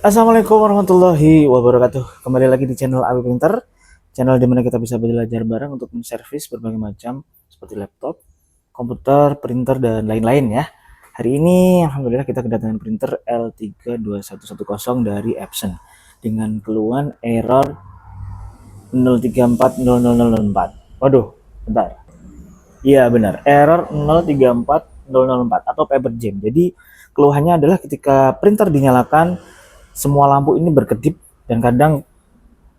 Assalamualaikum warahmatullahi wabarakatuh. Kembali lagi di channel Abi Printer, channel dimana kita bisa belajar bareng untuk menservis berbagai macam seperti laptop, komputer, printer dan lain-lain ya. Hari ini alhamdulillah kita kedatangan printer L32110 dari Epson dengan keluhan error 0340004. Waduh, bentar. Iya benar, error 0340004 atau paper jam. Jadi keluhannya adalah ketika printer dinyalakan semua lampu ini berkedip dan kadang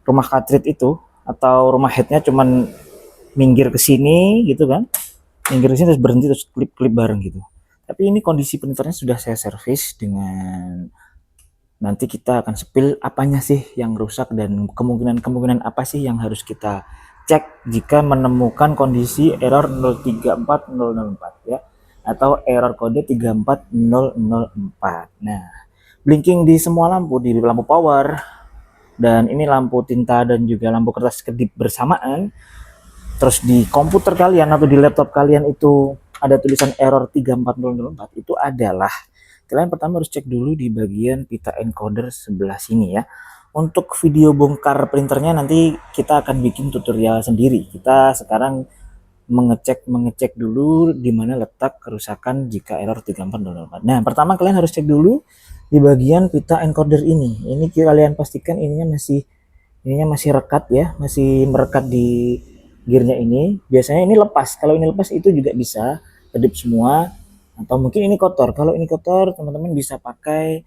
rumah cartridge itu atau rumah headnya cuman minggir ke sini gitu kan, minggir ke sini terus berhenti terus klip-klip bareng gitu. Tapi ini kondisi printernya sudah saya servis dengan, nanti kita akan spill apanya sih yang rusak dan kemungkinan apa sih yang harus kita cek jika menemukan kondisi error 034004 ya, atau error kode 34004. Nah, blinking di semua lampu, di lampu power, dan ini lampu tinta dan juga lampu kertas kedip bersamaan. Terus di komputer kalian atau di laptop kalian itu ada tulisan error 34004, itu adalah kalian pertama harus cek dulu di bagian pita encoder sebelah sini ya. Untuk video bongkar printernya nanti kita akan bikin tutorial sendiri. Kita sekarang mengecek dulu di mana letak kerusakan jika error 34004. Nah, pertama kalian harus cek dulu di bagian pita encoder ini. Ini kalian pastikan ininya masih rekat ya, masih merekat di gearnya ini. Biasanya ini lepas. Kalau ini lepas itu juga bisa kedip semua, atau mungkin ini kotor. Kalau ini kotor, teman-teman bisa pakai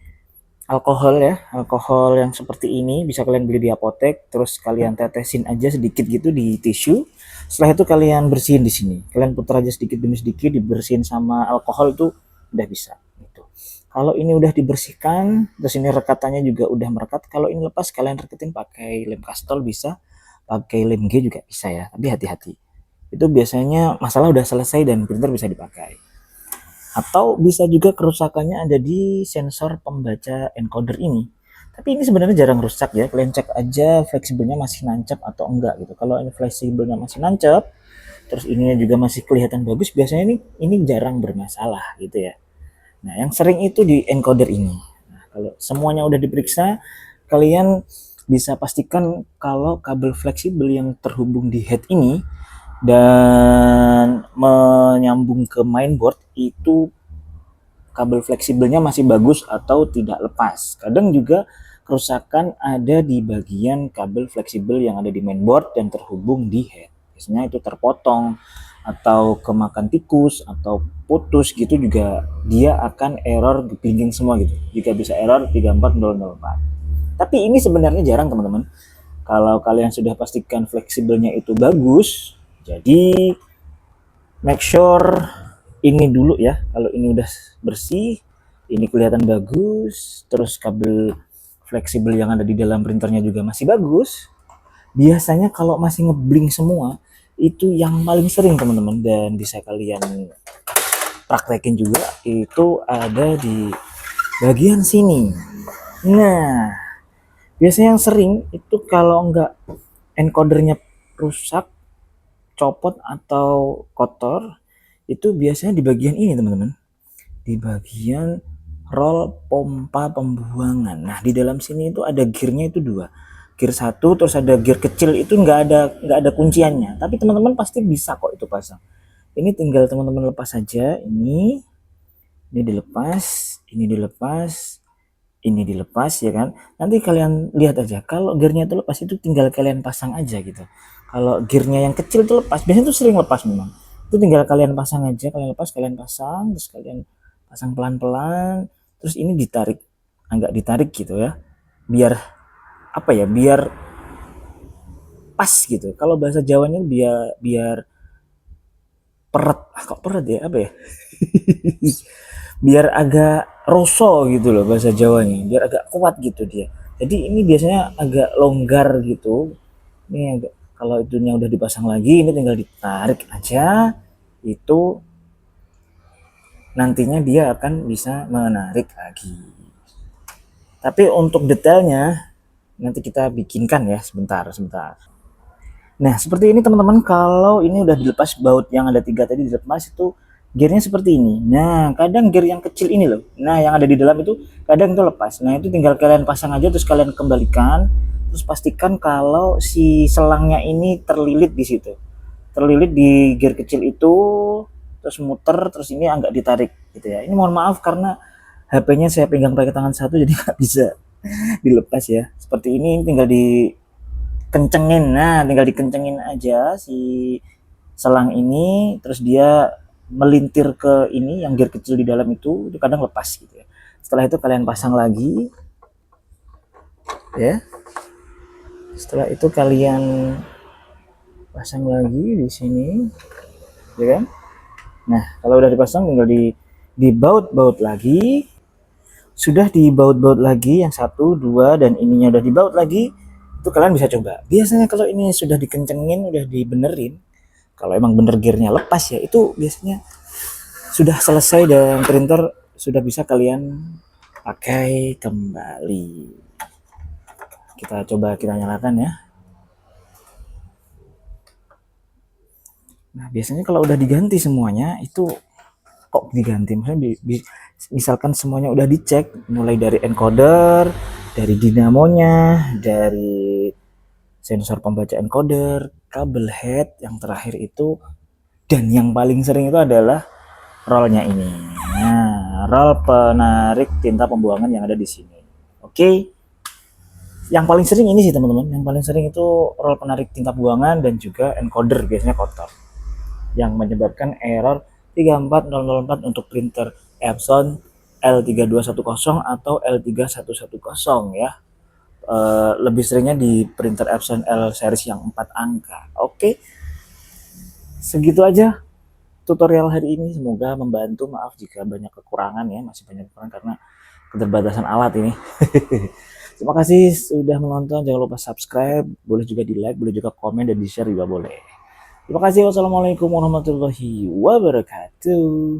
alkohol ya, alkohol yang seperti ini bisa kalian beli di apotek, terus kalian tetesin aja sedikit gitu di tisu. Setelah itu kalian bersihin di sini, kalian putar aja sedikit demi sedikit, dibersihin sama alkohol itu udah bisa gitu. Kalau ini udah dibersihkan, terus ini rekatannya juga udah merekat, kalau ini lepas kalian reketin pakai lem kastol bisa, pakai lem G juga bisa ya, tapi hati-hati, itu biasanya masalah udah selesai dan printer bisa dipakai. Atau bisa juga kerusakannya ada di sensor pembaca encoder ini. Tapi ini sebenarnya jarang rusak ya. Kalian cek aja fleksibelnya masih nancap atau enggak gitu. Kalau ini fleksibelnya masih nancap, terus ininya juga masih kelihatan bagus, biasanya ini jarang bermasalah gitu ya. Nah, yang sering itu di encoder ini. Nah, kalau semuanya udah diperiksa, kalian bisa pastikan kalau kabel fleksibel yang terhubung di head ini dan menyambung ke mainboard itu kabel fleksibelnya masih bagus atau tidak lepas. Kadang juga kerusakan ada di bagian kabel fleksibel yang ada di mainboard dan terhubung di head. Biasanya itu terpotong atau kemakan tikus atau putus gitu, juga dia akan error blinking semua gitu. Jika bisa error 34004. Tapi ini sebenarnya jarang teman-teman. Kalau kalian sudah pastikan fleksibelnya itu bagus, jadi make sure ini dulu ya. Kalau ini udah bersih, ini kelihatan bagus, terus kabel fleksibel yang ada di dalam printernya juga masih bagus, biasanya kalau masih ngeblink semua, itu yang paling sering teman-teman, dan bisa kalian praktekin juga, itu ada di bagian sini. Nah, biasanya yang sering itu kalau nggak encodernya rusak, copot atau kotor, itu biasanya di bagian ini teman-teman, di bagian roll pompa pembuangan. Nah, di dalam sini itu ada gearnya itu dua, gear satu, terus ada gear kecil itu nggak ada kunciannya, tapi teman-teman pasti bisa kok itu pasang. Ini tinggal teman-teman lepas saja, ini dilepas, ini dilepas, ini dilepas ya kan. Nanti kalian lihat aja, kalau gearnya itu lepas itu tinggal kalian pasang aja gitu. Kalau gearnya yang kecil itu lepas, biasanya itu sering lepas memang, itu tinggal kalian pasang aja, kalian lepas, kalian pasang, terus kalian pasang pelan-pelan, terus ini ditarik, agak ditarik gitu ya, biar apa ya, biar pas gitu. Kalau bahasa Jawanya biar biar peret, kok peret ya, apa ya, biar agak roso gitu loh bahasa Jawanya, biar agak kuat gitu dia. Jadi ini biasanya agak longgar gitu. Ini agak, kalau itunya udah dipasang lagi, ini tinggal ditarik aja, itu nantinya dia akan bisa menarik lagi. Tapi untuk detailnya nanti kita bikinkan ya, sebentar. Nah, seperti ini teman-teman, kalau ini udah dilepas baut yang ada 3 tadi dilepas, itu gearnya seperti ini. Nah, kadang gear yang kecil ini loh. Nah, yang ada di dalam itu kadang itu lepas. Nah, itu tinggal kalian pasang aja terus kalian kembalikan. Terus pastikan kalau si selangnya ini terlilit di situ. Terlilit di gear kecil itu, terus muter, terus ini agak ditarik gitu ya. Ini mohon maaf karena HP-nya saya pegang pakai tangan satu jadi nggak bisa dilepas ya. Seperti ini tinggal dikencengin. Nah, tinggal dikencengin aja si selang ini, terus dia melintir ke ini yang gear kecil di dalam itu kadang lepas gitu ya. Setelah itu kalian pasang lagi ya. Setelah itu kalian pasang lagi di sini, ya kan? Nah, kalau udah dipasang tinggal dibaut-baut lagi. Sudah dibaut-baut lagi yang satu, dua, dan ininya udah dibaut lagi, itu kalian bisa coba. Biasanya kalau ini sudah dikencengin, udah dibenerin, kalau emang bener gearnya lepas ya, itu biasanya sudah selesai dan printer sudah bisa kalian pakai kembali. Kita coba kita nyalakan ya. Nah, biasanya kalau udah diganti semuanya itu kok diganti? Maksudnya misalkan semuanya udah dicek mulai dari encoder, dari dinamonya, dari sensor pembaca encoder, kabel head yang terakhir itu, dan yang paling sering itu adalah rollnya ini. Nah, roll penarik tinta pembuangan yang ada di sini. Oke. Yang paling sering ini sih teman-teman. Yang paling sering itu roll penarik tinta buangan dan juga encoder biasanya kotor. Yang menyebabkan error 34004 untuk printer Epson L3210 atau L3110 ya. Lebih seringnya di printer Epson L series yang 4 angka. Oke. Segitu aja tutorial hari ini, semoga membantu. Maaf jika banyak kekurangan ya, masih banyak kekurangan karena keterbatasan alat ini. Terima kasih sudah menonton, jangan lupa subscribe, boleh juga di like, boleh juga komen dan di share juga boleh. Terima kasih, wassalamualaikum warahmatullahi wabarakatuh.